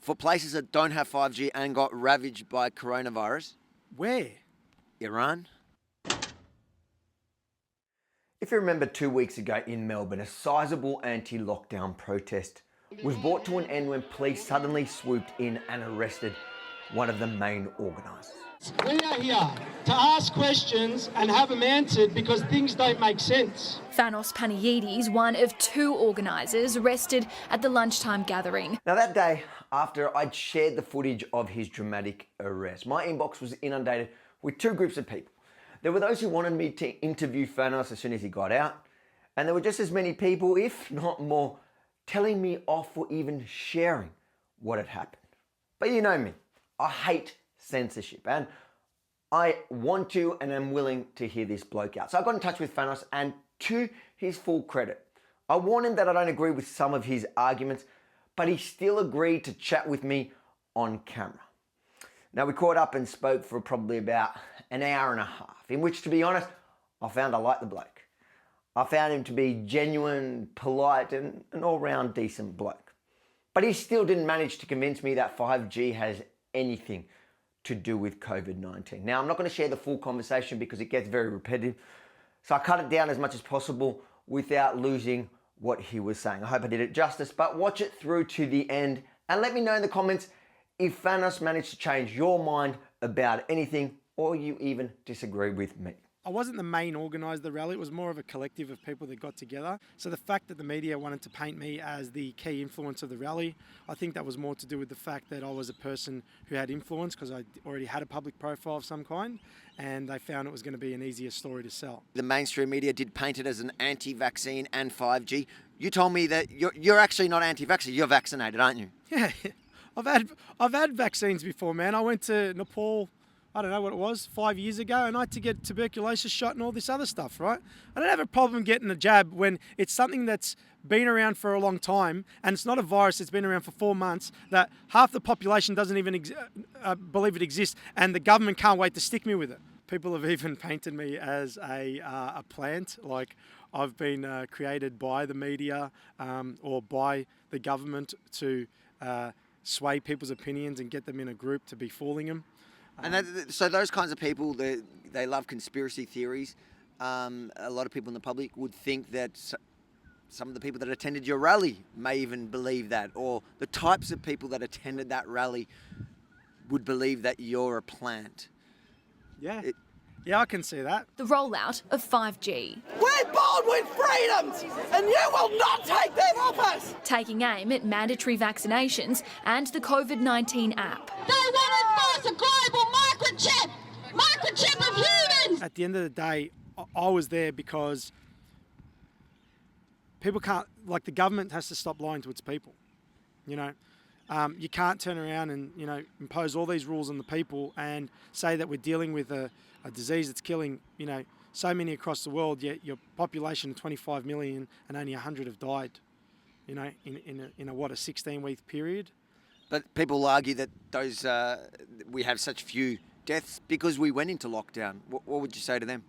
for places that don't have 5G and got ravaged by coronavirus. Where? Iran. If you remember 2 weeks ago in Melbourne, a sizable anti-lockdown protest was brought to an end when police suddenly swooped in and arrested one of the main organisers. We are here to ask questions and have them answered because things don't make sense. Fanos Panayides, one of 2 organisers arrested at the lunchtime gathering. Now that day, after I'd shared the footage of his dramatic arrest, my inbox was inundated with 2 groups of people. There were those who wanted me to interview Fanos as soon as he got out, and there were just as many people, if not more, telling me off for even sharing what had happened. But you know me, I hate censorship, and I want to and am willing to hear this bloke out. So I got in touch with Fanos, and to his full credit, I warned him that I don't agree with some of his arguments, but he still agreed to chat with me on camera. Now we caught up and spoke for probably about an hour and a half, in which, to be honest, I found I liked the bloke. I found him to be genuine, polite, and an all-round decent bloke. But he still didn't manage to convince me that 5G has anything to do with COVID-19. Now, I'm not going to share the full conversation because it gets very repetitive, so I cut it down as much as possible without losing what he was saying. I hope I did it justice, but watch it through to the end and let me know in the comments if Fanos managed to change your mind about anything or you even disagree with me. I wasn't the main organiser of the rally. It was more of a collective of people that got together. So the fact that the media wanted to paint me as the key influence of the rally, I think that was more to do with the fact that I was a person who had influence because I already had a public profile of some kind, and they found it was going to be an easier story to sell. The mainstream media did paint it as an anti-vaccine and 5G. You told me that you're actually not anti-vaccine. You're vaccinated, aren't you? Yeah, I've had vaccines before, man. I went to Nepal, I don't know what it was, 5 years ago, and I had to get tuberculosis shot and all this other stuff, right? I don't have a problem getting a jab when it's something that's been around for a long time, and it's not a virus that's been around for 4 months, that half the population doesn't even believe it exists, and the government can't wait to stick me with it. People have even painted me as a plant, like I've been created by the media or by the government to sway people's opinions and get them in a group to be fooling them. And so those kinds of people, they love conspiracy theories. A lot of people in the public would think that some of the people that attended your rally may even believe that, or the types of people that attended that rally would believe that you're a plant. Yeah. Yeah, I can see that. The rollout of 5G. We're born with freedoms, and you will not take them off us! Taking aim at mandatory vaccinations and the COVID-19 app. They want to force a global microchip of humans! At the end of the day, I was there because people can't, like the government has to stop lying to its people, you know. You can't turn around and, you know, impose all these rules on the people and say that we're dealing with a disease that's killing, you know, so many across the world, yet your population of 25 million and only 100 have died, you know, in a 16-week period. But people argue that those we have such few deaths because we went into lockdown. What would you say to them?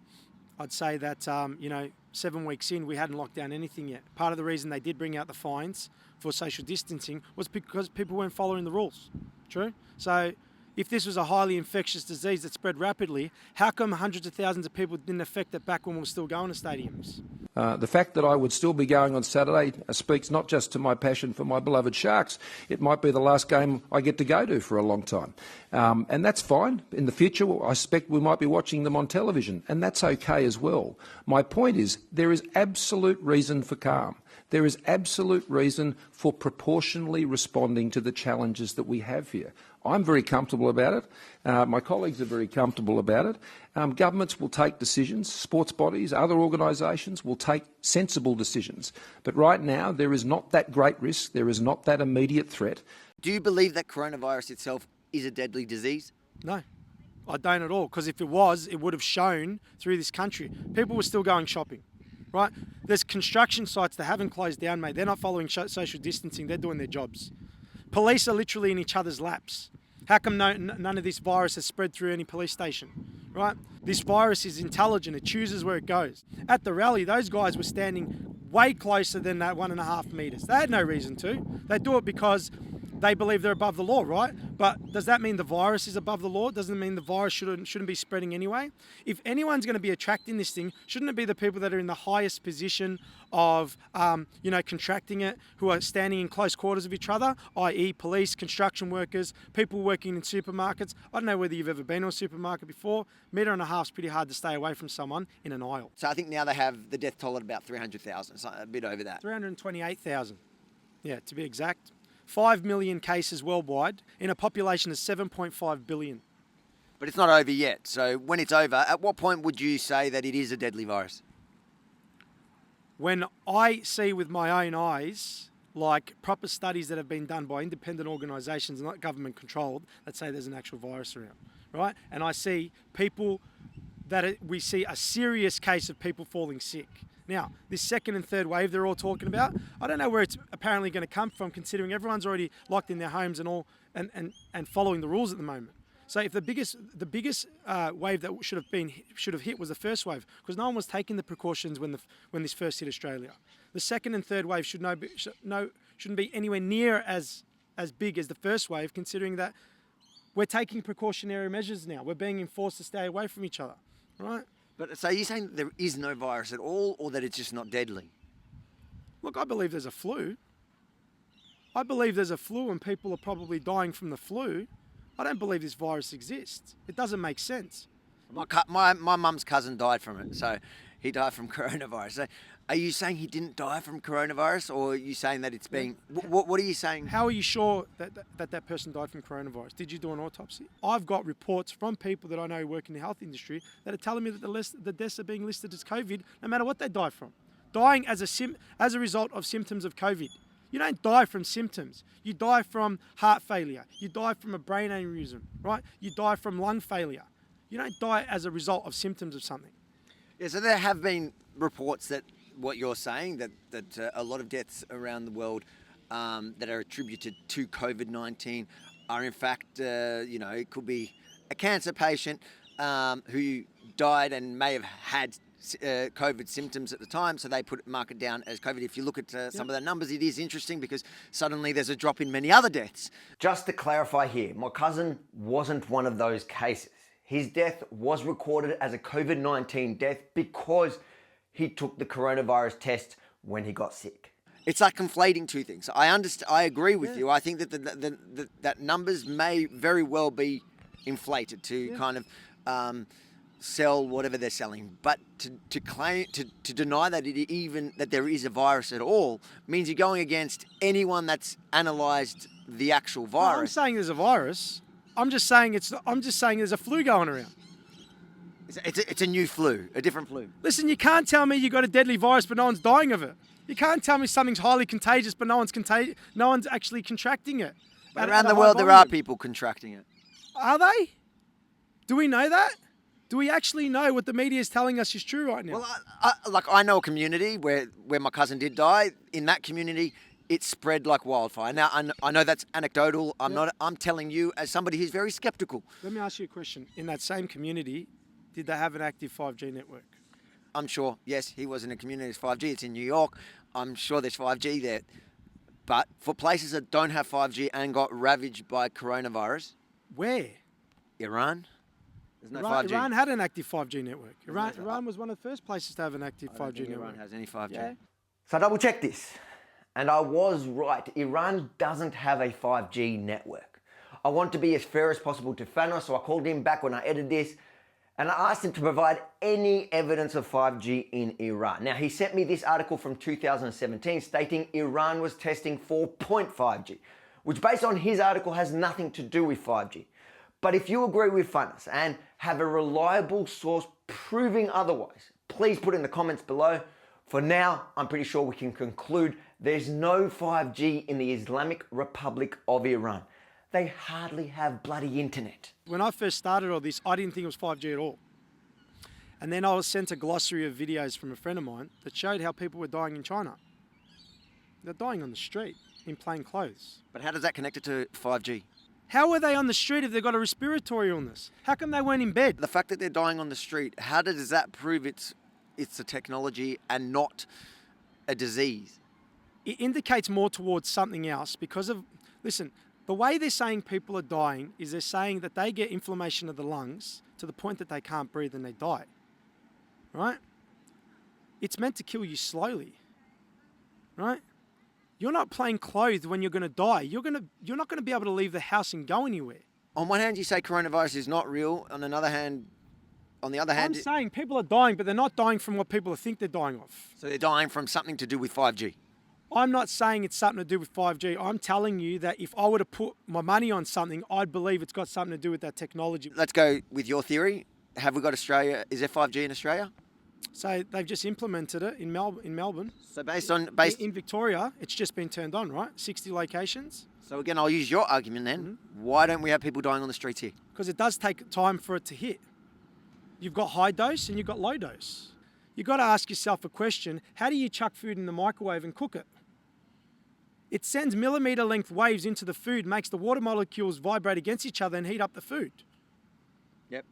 I'd say that, you know, 7 weeks in, we hadn't locked down anything yet. Part of the reason they did bring out the fines for social distancing was because people weren't following the rules. True? So if this was a highly infectious disease that spread rapidly, how come hundreds of thousands of people didn't affect it back when we were still going to stadiums? The fact that I would still be going on Saturday speaks not just to my passion for my beloved Sharks, it might be the last game I get to go to for a long time. And that's fine. In the future, I suspect we might be watching them on television, and that's okay as well. My point is, there is absolute reason for calm. There is absolute reason for proportionally responding to the challenges that we have here. I'm very comfortable about it. My colleagues are very comfortable about it. Governments will take decisions. Sports bodies, other organisations will take sensible decisions. But right now, there is not that great risk. There is not that immediate threat. Do you believe that coronavirus itself is a deadly disease? No, I don't at all, because if it was, it would have shown through this country. People were still going shopping. Right? There's construction sites that haven't closed down, mate. They're not following social distancing. They're doing their jobs. Police are literally in each other's laps. How come none of this virus has spread through any police station? Right? This virus is intelligent. It chooses where it goes. At the rally, those guys were standing way closer than that 1.5 metres. They had no reason to. They do it because they believe they're above the law, right? But does that mean the virus is above the law? Doesn't it mean the virus shouldn't be spreading anyway? If anyone's going to be attracting this thing, shouldn't it be the people that are in the highest position of, contracting it, who are standing in close quarters of each other, i.e. police, construction workers, people working in supermarkets? I don't know whether you've ever been to a supermarket before. Metre and a half is pretty hard to stay away from someone in an aisle. So I think now they have the death toll at about 300,000, so a bit over that. 328,000, yeah, to be exact. 5 million cases worldwide in a population of 7.5 billion. But it's not over yet. So when it's over, at what point would you say that it is a deadly virus? When I see with my own eyes, like proper studies that have been done by independent organisations, not government controlled, that say there's an actual virus around, right? And I see people we see a serious case of people falling sick. Now, this second and third wave they're all talking about, I don't know where it's apparently going to come from, considering everyone's already locked in their homes and all and following the rules at the moment. So if the biggest wave that should have hit was the first wave, because no one was taking the precautions when this first hit Australia. The second and third wave shouldn't be anywhere near as big as the first wave, considering that we're taking precautionary measures now. We're being enforced to stay away from each other, right? But so you're saying there is no virus at all, or that it's just not deadly? Look, I believe there's a flu. I believe there's a flu and people are probably dying from the flu. I don't believe this virus exists. It doesn't make sense. My mum's cousin died from it, so he died from coronavirus. So are you saying he didn't die from coronavirus, or are you saying that it's being... What are you saying? How are you sure that person died from coronavirus? Did you do an autopsy? I've got reports from people that I know who work in the health industry that are telling me that the deaths are being listed as COVID, no matter what they die from. Dying as a result of symptoms of COVID. You don't die from symptoms. You die from heart failure. You die from a brain aneurysm, right? You die from lung failure. You don't die as a result of symptoms of something. Yeah, so there have been reports that what you're saying, that a lot of deaths around the world that are attributed to COVID-19 are in fact, it could be a cancer patient who died and may have had COVID symptoms at the time, so they mark it down as COVID. If you look at some of the numbers, it is interesting because suddenly there's a drop in many other deaths. Just to clarify here, my cousin wasn't one of those cases. His death was recorded as a COVID-19 death because he took the coronavirus test when he got sick. It's like conflating two things. I agree with you. I think that that numbers may very well be inflated to kind of sell whatever they're selling, but to claim to deny that that there is a virus at all means you're going against anyone that's analysed the actual virus. No, I'm saying there's a virus. I'm just saying there's a flu going around. It's a new flu, a different flu. Listen, you can't tell me you got a deadly virus but no one's dying of it. You can't tell me something's highly contagious but no one's actually contracting it. But around the world there are people contracting it. Are they? Do we know that? Do we actually know what the media is telling us is true right now? Well, I know a community where my cousin did die. In that community, it spread like wildfire. Now, I know that's anecdotal. I'm telling you as somebody who's very skeptical. Let me ask you a question. In that same community, did they have an active 5G network? I'm sure, yes, he was in a community that's 5G. It's in New York. I'm sure there's 5G there. But for places that don't have 5G and got ravaged by coronavirus... Where? Iran. There's no 5G. Iran had an active 5G network. Iran was one of the first places to have an active 5G network. Iran has any 5G. Yeah. So I double checked this, and I was right. Iran doesn't have a 5G network. I want to be as fair as possible to Fanos, so I called him back when I edited this, and I asked him to provide any evidence of 5G in Iran. Now, he sent me this article from 2017 stating Iran was testing 4.5G, which based on his article has nothing to do with 5G. But if you agree with Fanos and have a reliable source proving otherwise, please put in the comments below. For now, I'm pretty sure we can conclude there's no 5G in the Islamic Republic of Iran. They hardly have bloody internet. When I first started all this, I didn't think it was 5G at all. And then I was sent a glossary of videos from a friend of mine that showed how people were dying in China. They're dying on the street in plain clothes. But how does that connect it to 5G? How were they on the street if they've got a respiratory illness? How come they weren't in bed? The fact that they're dying on the street, how does that prove it's a technology and not a disease? It indicates more towards something else because of, listen, The way they're saying people are dying is they're saying that they get inflammation of the lungs to the point that they can't breathe and they die. Right? It's meant to kill you slowly. Right? You're not plain clothed when you're going to die. You're not going to be able to leave the house and go anywhere. On one hand, you say coronavirus is not real. On the other hand, I'm saying people are dying, but they're not dying from what people think they're dying of. so they're dying from something to do with 5G. I'm not saying it's something to do with 5G. I'm telling you that if I were to put my money on something, I'd believe it's got something to do with that technology. Let's go with your theory. Have we got Australia? Is there 5G in Australia? So they've just implemented it in Melbourne. So In Victoria, it's just been turned on, right? 60 locations. So again, I'll use your argument then. Why don't we have people dying on the streets here? Because it does take time for it to hit. You've got high dose and you've got low dose. You've got to ask yourself a question. How do you chuck food in the microwave and cook it? It sends millimetre length waves into the food, makes the water molecules vibrate against each other and heat up the food. Yep.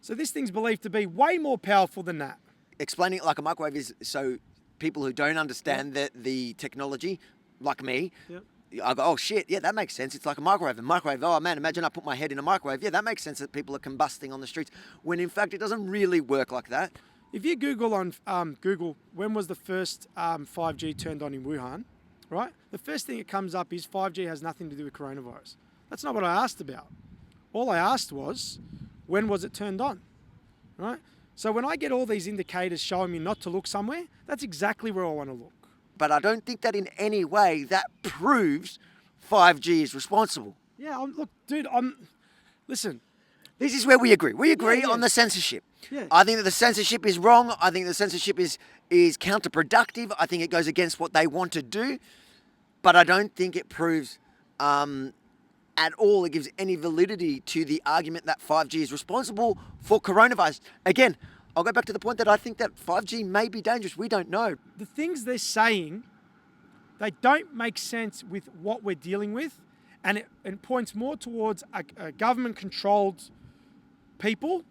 So this thing's believed to be way more powerful than that. Explaining it like a microwave is so people who don't understand the technology, like me, Yep. I go, oh shit, yeah, that makes sense. It's like a microwave. A microwave, oh man, imagine I put my head in a microwave. Yeah, that makes sense that people are combusting on the streets. When in fact, it doesn't really work like that. If you Google on Google, when was the first 5G turned on in Wuhan, right? The first thing that comes up is 5G has nothing to do with coronavirus. That's not what I asked about. All I asked was, when was it turned on, right? So when I get all these indicators showing me not to look somewhere, that's exactly where I want to look. But I don't think that in any way that proves 5G is responsible. Yeah, listen. This is where we agree. We agree Yeah. on the censorship. Yeah. I think that the censorship is wrong. I think the censorship is counterproductive. I think it goes against what they want to do. But I don't think it proves at all, it gives any validity to the argument that 5G is responsible for coronavirus. Again, I'll go back to the point that I think that 5G may be dangerous. We don't know. The things they're saying, they don't make sense with what we're dealing with, and it points more towards a government-controlled people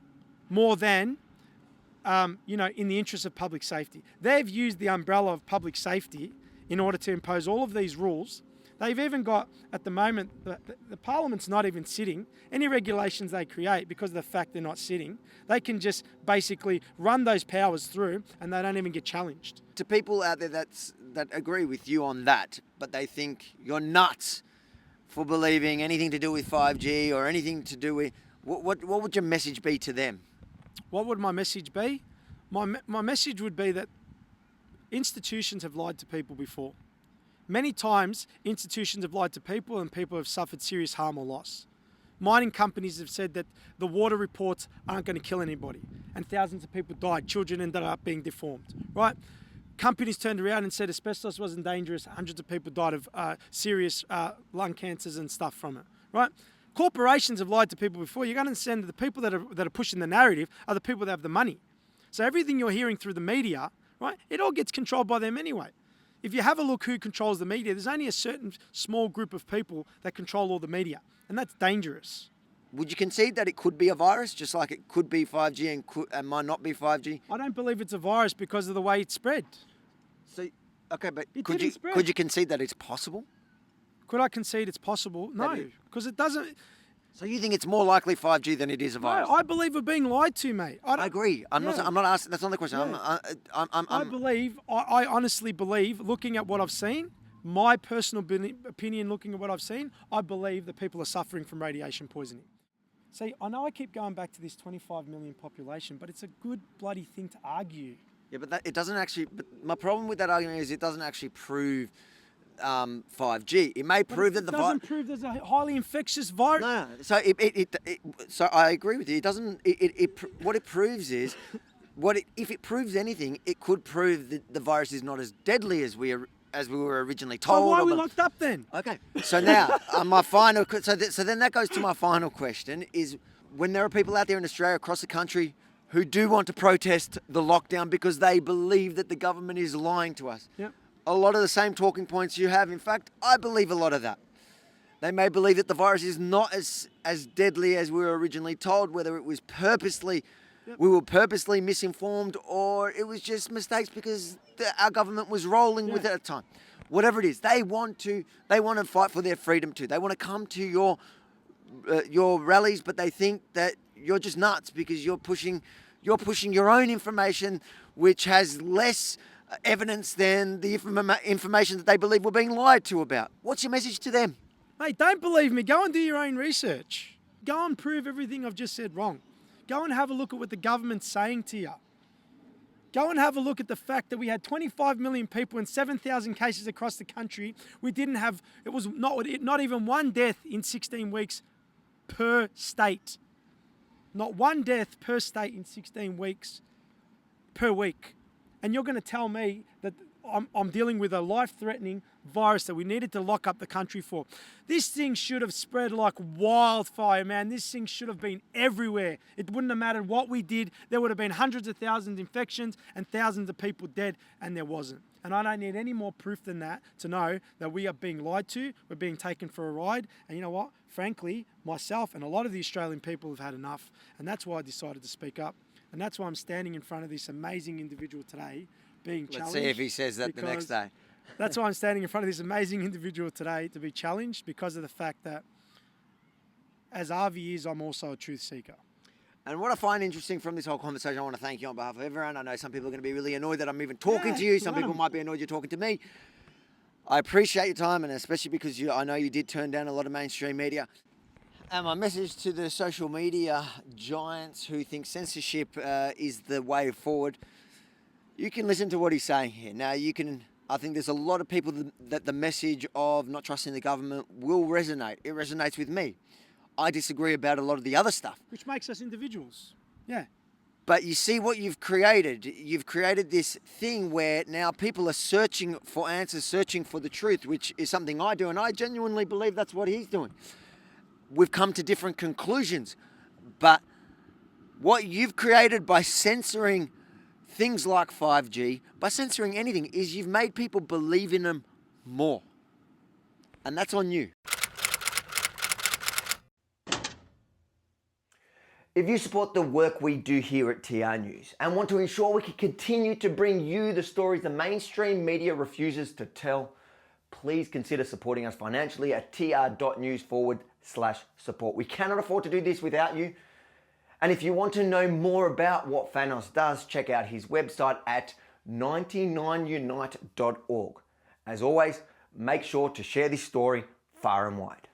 more than, in the interest of public safety. They've used the umbrella of public safety in order to impose all of these rules. They've even got, at the moment, the Parliament's not even sitting. Any regulations they create, because of the fact they're not sitting, they can just basically run those powers through and they don't even get challenged. To people out there that agree with you on that, but they think you're nuts for believing anything to do with 5G or anything to do with... What would your message be to them? What would my message be? My message would be that institutions have lied to people before. Many times, institutions have lied to people and people have suffered serious harm or loss. Mining companies have said that the water reports aren't going to kill anybody, and thousands of people died. Children ended up being deformed, right? Companies turned around and said asbestos wasn't dangerous. Hundreds of people died of serious lung cancers and stuff from it, right? Corporations have lied to people before. You got to understand that the people that are pushing the narrative are the people that have the money. So everything you're hearing through the media, right, it all gets controlled by them anyway. If you have a look who controls the media, there's only a certain small group of people that control all the media, and that's dangerous. Would you concede that it could be a virus, just like it could be 5G and might not be 5G? I don't believe it's a virus because of the way it spread. So, okay, but It could didn't spread. you concede that it's possible? Could I concede it's possible? No, because it doesn't. So you think it's more likely 5G than it is a virus? No, I believe we're being lied to, mate. I agree. I'm not asking. That's not the question. Yeah. I'm I honestly believe, looking at what I've seen, my personal opinion, looking at what I've seen, I believe that people are suffering from radiation poisoning. See, I know I keep going back to this 25 million population, but it's a good bloody thing to argue. Yeah, but it doesn't actually. But my problem with that argument is it doesn't actually prove 5G. It may prove that the virus doesn't prove there's a highly infectious virus. No. So so I agree with you. It doesn't. What it proves is, if it proves anything, it could prove that the virus is not as deadly as we were originally told. So why are we locked up then? Okay. So now my final. So then that goes to my final question: is when there are people out there in Australia, across the country, who do want to protest the lockdown because they believe that the government is lying to us. Yep. A lot of the same talking points you have. In fact, I believe a lot of that. They may believe that the virus is not as deadly as we were originally told, whether it was we were purposely misinformed, or it was just mistakes because our government was rolling with it at the time. whatever it is. They want to fight for their freedom too. They want to come to your rallies, but they think that you're just nuts because you're pushing your own information, which has less evidence than the information that they believe we're being lied to about. What's your message to them? Mate, don't believe me. Go and do your own research. Go and prove everything I've just said wrong. Go and have a look at what the government's saying to you. Go and have a look at the fact that we had 25 million people and 7,000 cases across the country. We didn't have, it was not even one death in 16 weeks per state. Not one death per state in 16 weeks per week. And you're going to tell me that I'm dealing with a life-threatening virus that we needed to lock up the country for. This thing should have spread like wildfire, man. This thing should have been everywhere. It wouldn't have mattered what we did. There would have been hundreds of thousands of infections and thousands of people dead, and there wasn't. And I don't need any more proof than that to know that we are being lied to, we're being taken for a ride. And you know what? Frankly, myself and a lot of the Australian people have had enough. And that's why I decided to speak up. And that's why I'm standing in front of this amazing individual today, being challenged. Let's see if he says that the next day. That's why I'm standing in front of this amazing individual today, to be challenged because of the fact that, as Avi is, I'm also a truth seeker. And what I find interesting from this whole conversation, I want to thank you on behalf of everyone. I know some people are going to be really annoyed that I'm even talking to you. Some people might be annoyed you're talking to me. I appreciate your time, and especially because I know you did turn down a lot of mainstream media. And my message to the social media giants who think censorship is the way forward, you can listen to what he's saying here. Now, I think there's a lot of people that the message of not trusting the government will resonate. It resonates with me. I disagree about a lot of the other stuff. Which makes us individuals. Yeah. But you see what you've created. You've created this thing where now people are searching for answers, searching for the truth, which is something I do, and I genuinely believe that's what he's doing. We've come to different conclusions, but what you've created by censoring things like 5G, by censoring anything, is you've made people believe in them more. And that's on you. If you support the work we do here at TR News and want to ensure we can continue to bring you the stories the mainstream media refuses to tell, please consider supporting us financially at tr.news/support. We cannot afford to do this without you. And if you want to know more about what Fanos does, check out his website at 99unite.org. As always, make sure to share this story far and wide.